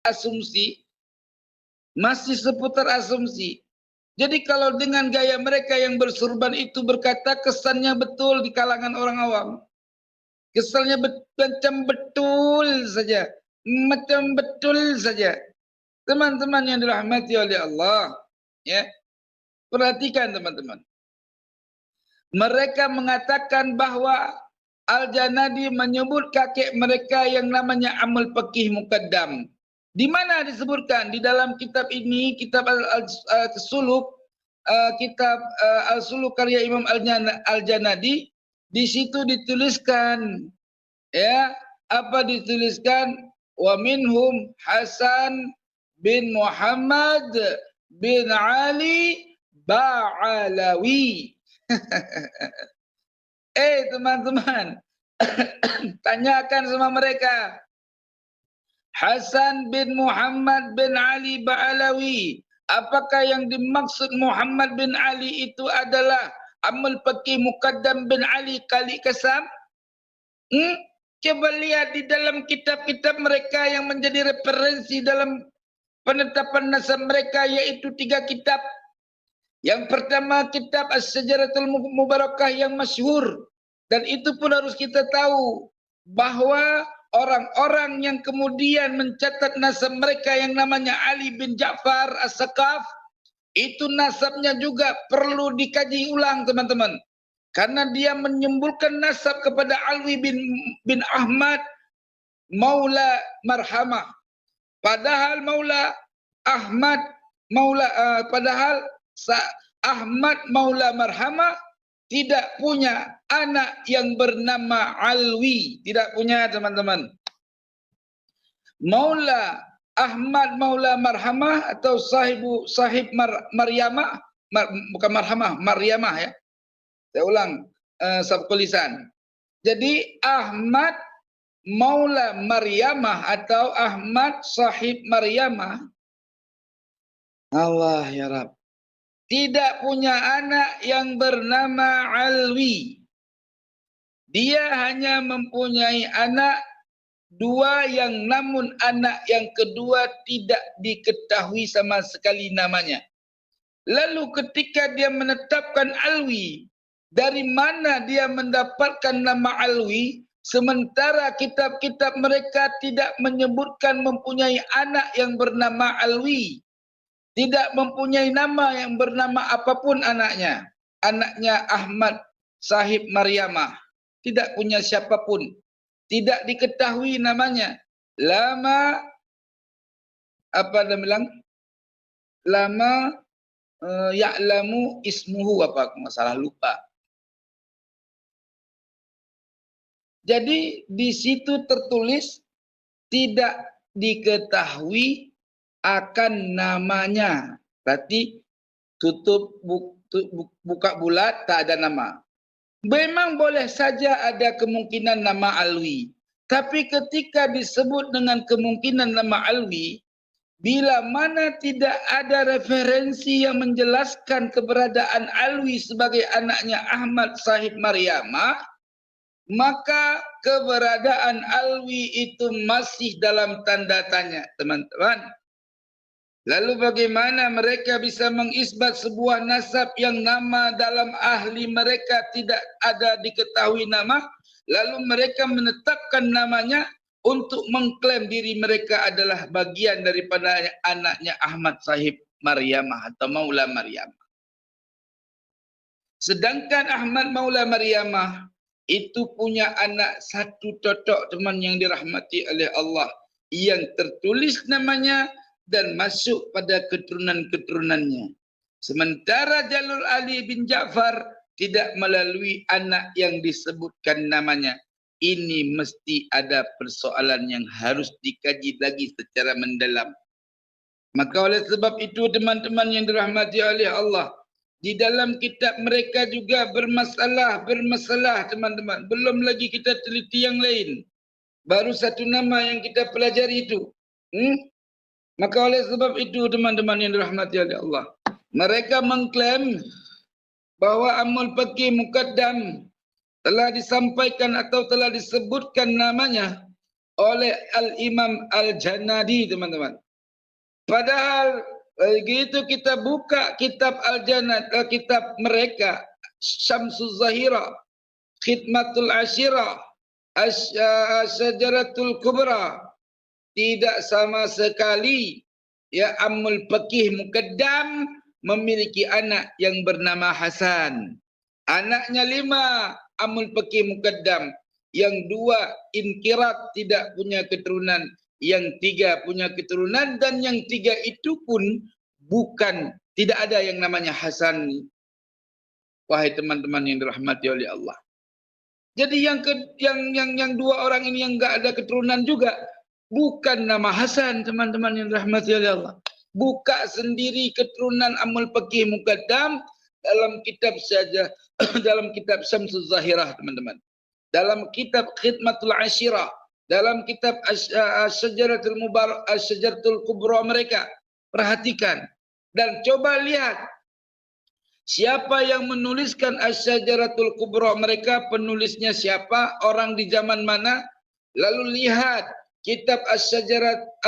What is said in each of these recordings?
asumsi, masih seputar asumsi. Jadi kalau dengan gaya mereka yang bersurban itu berkata, kesannya betul di kalangan orang awam. Kesannya macam betul saja. Macam betul saja. Teman-teman yang dirahmati oleh Allah, ya, perhatikan teman-teman. Mereka mengatakan bahwa Al-Janadi menyebut kakek mereka yang namanya Amul Faqih Muqaddam. Di mana disebutkan? Di dalam kitab ini, kitab Al-Suluk, kitab Al-Suluk karya Imam Al-Janadi, di situ dituliskan, ya, apa dituliskan? Wa minhum Hasan bin Muhammad bin Ali Ba'alawi. Teman-teman, tanyakan sama mereka. Hasan bin Muhammad bin Ali Ba'alawi, apakah yang dimaksud Muhammad bin Ali itu adalah Amul Faqih Muqaddam bin Ali Kali Kasam? Coba lihat di dalam kitab-kitab mereka yang menjadi referensi dalam penetapan nasab mereka, yaitu 3 kitab. Yang pertama kitab As-Sajaratul Mubarakah yang masyhur, dan itu pun harus kita tahu bahwa orang-orang yang kemudian mencatat nasab mereka yang namanya Ali bin Ja'far As-Saqaf, itu nasabnya juga perlu dikaji ulang teman-teman. Karena dia menyembulkan nasab kepada Alwi bin Ahmad Maula Marhamah. Padahal Ahmad Maula Marhamah tidak punya anak yang bernama Alwi. Tidak punya teman-teman. Ahmad Maula Marhamah atau sahib Maryamah, bukan Marhamah, Maryamah ya. Saya ulang sabqul lisan. Jadi Ahmad Maula Maryamah atau Ahmad sahib Maryamah, Allah ya Rabb, tidak punya anak yang bernama Alwi. Dia hanya mempunyai anak 2 yang namun anak yang kedua tidak diketahui sama sekali namanya. Lalu ketika dia menetapkan Alwi, dari mana dia mendapatkan nama Alwi, sementara kitab-kitab mereka tidak menyebutkan mempunyai anak yang bernama Alwi. Tidak mempunyai nama yang bernama apapun anaknya. Anaknya Ahmad sahib Maryamah. Tidak punya siapapun. Tidak diketahui namanya. Lama ya'lamu ismuhu, apa masalah lupa. Jadi di situ tertulis tidak diketahui akan namanya. Berarti buka bulat tak ada nama. Memang boleh saja ada kemungkinan nama Alwi. Tapi ketika disebut dengan kemungkinan nama Alwi, bila mana tidak ada referensi yang menjelaskan keberadaan Alwi sebagai anaknya Ahmad sahib Maryamah, maka keberadaan Alwi itu masih dalam tanda tanya, teman-teman. Lalu bagaimana mereka bisa mengisbat sebuah nasab yang nama dalam ahli mereka tidak ada diketahui nama, lalu mereka menetapkan namanya untuk mengklaim diri mereka adalah bagian daripada anaknya Ahmad sahib Maryamah atau Maula Maryamah. Sedangkan Ahmad Maula Maryamah itu punya anak 1 totok, teman yang dirahmati oleh Allah, yang tertulis namanya dan masuk pada keturunan-keturunannya. Sementara Jalul Ali bin Ja'far tidak melalui anak yang disebutkan namanya. Ini mesti ada persoalan yang harus dikaji lagi secara mendalam. Maka oleh sebab itu teman-teman yang dirahmati oleh Allah, di dalam kitab mereka juga bermasalah teman-teman. Belum lagi kita teliti yang lain. Baru 1 nama yang kita pelajari itu. Maka oleh sebab itu teman-teman yang dirahmati oleh Allah, mereka mengklaim bahawa Amul Faqih Muqaddam telah disampaikan atau telah disebutkan namanya oleh Al-Imam Al-Janadi, teman-teman. Padahal begitu kita buka kitab Al-Janad, kitab mereka, Syamsul Zahira, Khidmatul Ashirah, Syajaratul Kubra, tidak sama sekali ya Ammul Faqih Muqaddam memiliki anak yang bernama Hasan. Anaknya 5 Ammul Faqih Muqaddam, yang 2 inqirat tidak punya keturunan, yang 3 punya keturunan, dan yang 3 itu pun bukan, tidak ada yang namanya Hasan. Wahai teman-teman yang dirahmati oleh Allah. Jadi yang 2 orang ini yang enggak ada keturunan juga bukan nama Hasan, teman-teman yang dirahmati oleh Allah. Buka sendiri keturunan Ammul Faqih Muqaddam dalam kitab saja, dalam kitab Syamsul Zahirah, teman-teman. Dalam kitab Khidmatul Ashirah, dalam kitab Syajaratul Mubarak, Syajaratul Kubra mereka. Perhatikan dan coba lihat siapa yang menuliskan Asy-Syajaratul Kubra mereka, penulisnya siapa, orang di zaman mana. Lalu lihat kitab Asy-Syajarat,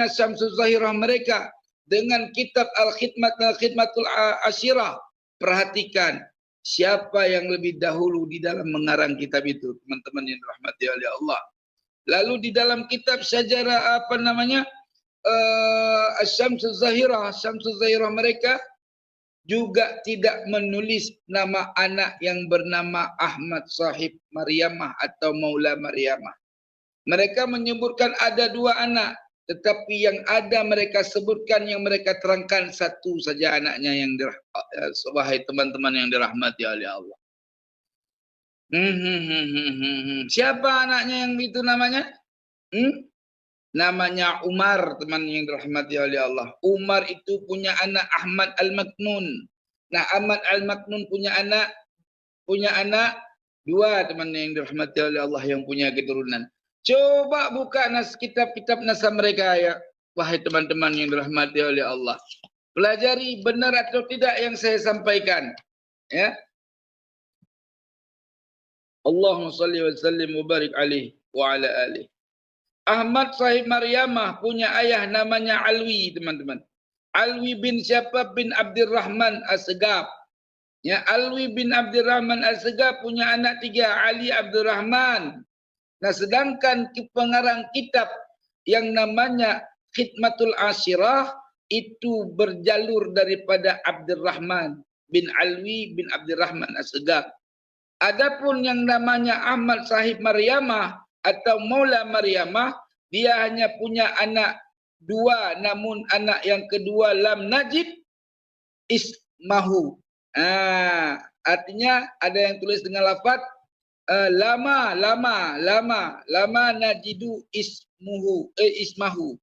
Syamsul Zahirah mereka dengan kitab Al-Khidmatul Ashirah. Perhatikan siapa yang lebih dahulu di dalam mengarang kitab itu, teman-teman yang dirahmati oleh Allah. Lalu di dalam kitab Syajarah Syamsul Zahirah, Syamsul Zahirah mereka juga tidak menulis nama anak yang bernama Ahmad Sahib Maryamah atau Maula Maryamah. Mereka menyebutkan ada 2 anak, tetapi yang ada mereka sebutkan, yang mereka terangkan satu saja anaknya yang wahai teman-teman yang dirahmati oleh Allah. Siapa anaknya yang itu namanya? Namanya Umar, teman yang dirahmati oleh Allah. Umar itu punya anak Ahmad Al-Maknun. Nah, Ahmad Al-Maknun punya anak 2, teman yang dirahmati oleh Allah yang punya keturunan. Coba buka kitab-kitab nasab mereka ya, wahai teman-teman yang dirahmati oleh Allah. Pelajari benar atau tidak yang saya sampaikan. Ya. Allahumma salli wa sallim wa barik alaihi wa ala alihi. Ahmad Sahib Maryamah punya ayah namanya Alwi, teman-teman. Alwi bin siapa? Bin Abdurrahman As-Segaf. Ya, Alwi bin Abdurrahman As-Segaf punya anak 3, Ali Abdurrahman. Nah, sedangkan pengarang kitab yang namanya Khidmatul Ashirah itu berjalur daripada Abdurrahman bin Alwi bin Abdurrahman As-Segaf. Adapun yang namanya Ahmad Sahib Maryamah atau Maula Maryamah, dia hanya punya anak 2, namun anak yang kedua lam najid ismahu. Artinya ada yang tulis dengan lafaz lama najidu ismahu.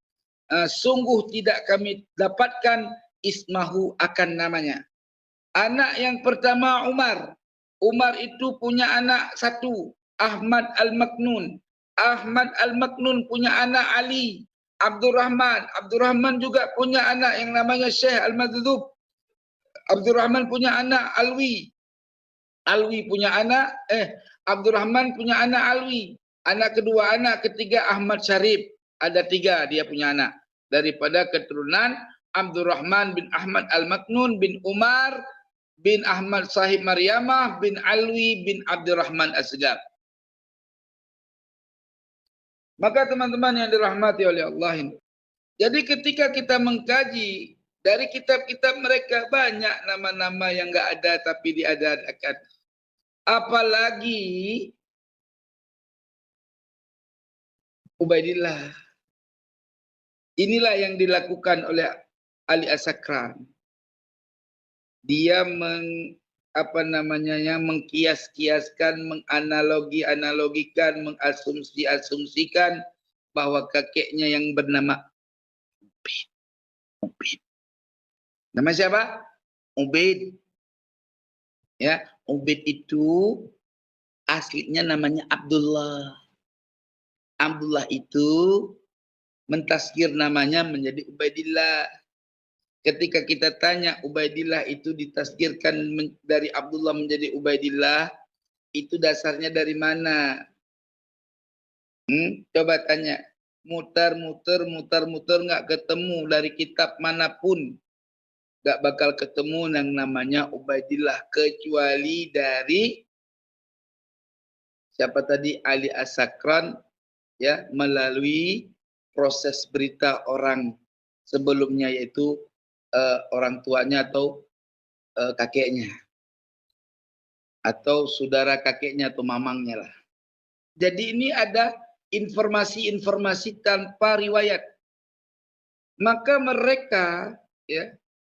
Sungguh tidak kami dapatkan ismahu akan namanya. Anak yang pertama Umar. Umar itu punya anak 1, Ahmad Al-Maknun. Ahmad Al-Maknun punya anak Ali Abdurrahman. Abdurrahman juga punya anak yang namanya Syekh Al-Madzub. Abdurrahman punya anak Alwi. Alwi punya anak Abdurrahman punya anak Alwi. Anak kedua, anak ketiga Ahmad Syarif. Ada 3 dia punya anak daripada keturunan Abdurrahman bin Ahmad Al-Maknun bin Umar bin Ahmad Sahib Maryamah bin Alwi bin Abdurrahman As-Segaf. Maka teman-teman yang dirahmati oleh Allah ini. Jadi ketika kita mengkaji dari kitab-kitab mereka, banyak nama-nama yang enggak ada tapi diada-adakan. Apalagi Ubaidillah. Inilah yang dilakukan oleh Ali As-Sakran. Dia mengkias-kiaskan, menganalogikan, mengasumsi-asumsikan bahwa kakeknya yang bernama Ubaid. Nama siapa? Ubaid. Ya, Ubaid itu aslinya namanya Abdullah. Abdullah itu mentazkir namanya menjadi Ubaidillah. Ketika kita tanya Ubaidillah itu ditazkirkan dari Abdullah menjadi Ubaidillah, itu dasarnya dari mana? Coba tanya, mutar-mutar nggak ketemu dari kitab manapun, nggak bakal ketemu yang namanya Ubaidillah kecuali dari siapa tadi, Ali As-Sakran, ya, melalui proses berita orang sebelumnya, yaitu orang tuanya atau kakeknya atau saudara kakeknya atau mamangnya lah. Jadi ini ada informasi-informasi tanpa riwayat. Maka mereka, ya,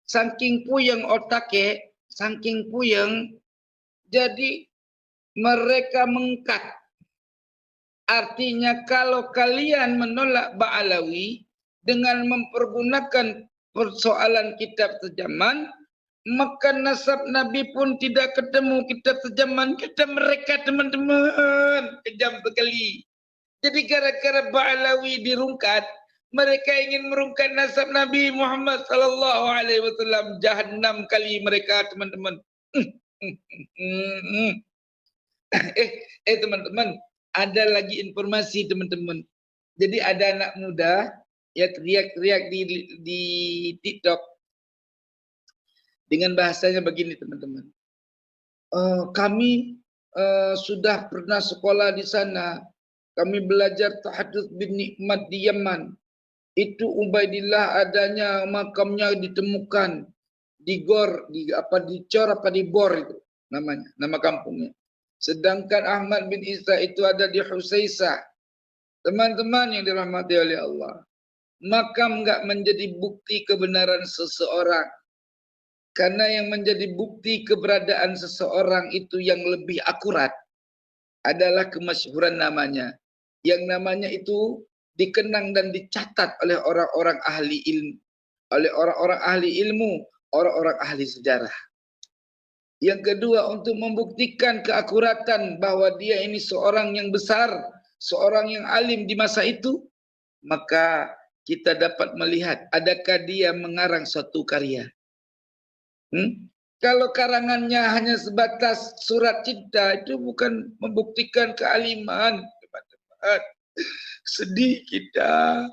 saking puyeng otaknya, saking puyeng, jadi mereka mengkat. Artinya kalau kalian menolak Ba'alawi dengan mempergunakan persoalan kitab terjemahan, maka nasab Nabi pun tidak ketemu kitab terjemahan. Kata mereka, teman-teman, kejam sekali. Jadi gara-gara Ba'alawi dirungkat, mereka ingin merungkat nasab Nabi Muhammad sallallahu alaihi wasallam. Jahannam kali mereka, teman-teman. Teman-teman, ada lagi informasi, teman-teman. Jadi ada anak muda ya teriak-teriak di TikTok dengan bahasanya begini, teman-teman. Kami sudah pernah sekolah di sana. Kami belajar tahadzuts bin nikmat di Yaman. Itu Ubaidillah adanya makamnya ditemukan di Gor, di Cor apa di Bor itu namanya, nama kampungnya. Sedangkan Ahmad bin Isa itu ada di Husaisah. Teman-teman yang dirahmati oleh Allah, makam enggak menjadi bukti kebenaran seseorang. Karena yang menjadi bukti keberadaan seseorang itu yang lebih akurat adalah kemasyhuran namanya. Yang namanya itu dikenang dan dicatat oleh orang-orang ahli ilmu, orang-orang ahli sejarah. Yang kedua, untuk membuktikan keakuratan bahwa dia ini seorang yang besar, seorang yang alim di masa itu, maka kita dapat melihat adakah dia mengarang suatu karya. Kalau karangannya hanya sebatas surat cinta, itu bukan membuktikan kealiman, teman-teman. Sedih kita.